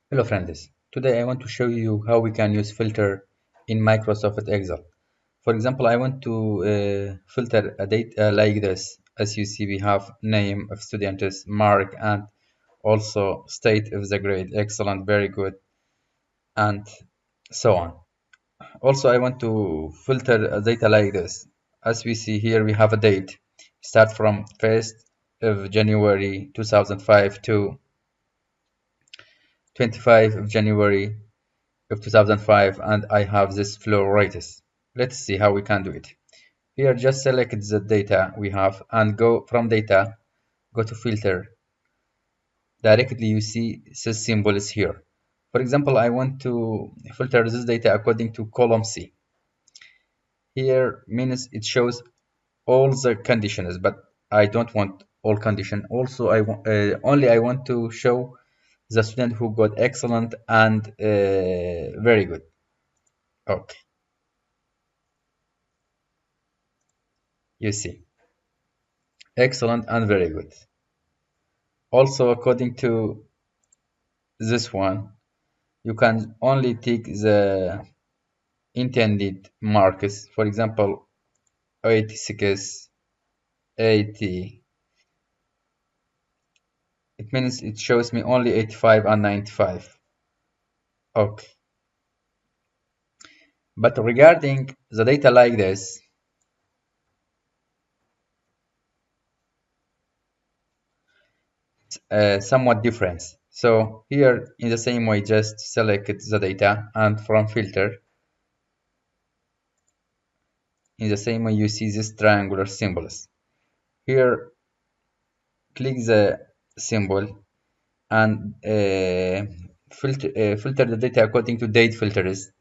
Hello friends, today I want to show you how we can use filter in Microsoft Excel. For example, I want to filter a data like this. As you see, we have name of students, mark, and also state of the grade, excellent, very good, and so on. Also, I want to filter a data like this. As we see here, we have a date. Start from 1st of January 2005 to 25th of January of 2005, and I have this flow rates. Let's see how we can do it. Here, just select the data we have and go from data, go to filter. Directly you see this symbol is here. For example, I want to filter this data according to column C. Here means it shows all the conditions, but I don't want all condition. Also, I want to show the student who got excellent and very good. Okay, you see. Excellent and very good. Also, according to this one, you can only take the intended marks. For example, 86, 80. It means it shows me only 85 and 95. Okay. But regarding the data like this, somewhat different. So here, in the same way, just select the data and from filter, in the same way you see these triangular symbols. Here, click the symbol and filter the data according to date filters.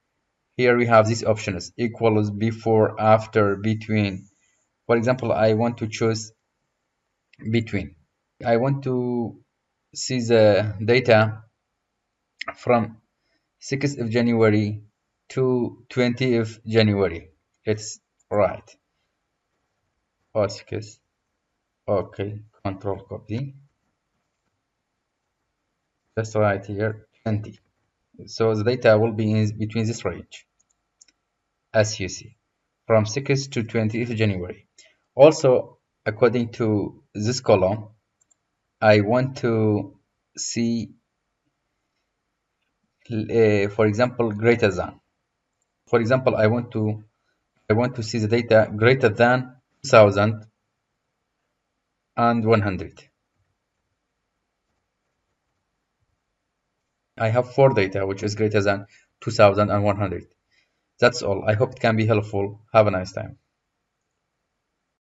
Here we have these options: equals, before, after, between. For example, I want to choose between. I want to see the data from 6th of January to 20th of January. It's right. Or 6th. Okay, control copy. Just right here, 20. So the data will be in between this range, as you see, from 6th to 20th January. Also, according to this column, I want to see, for example, greater than. For example, I want to see the data greater than 2,100. I have four data which is greater than 2,100. That's all. I hope it can be helpful. Have a nice time.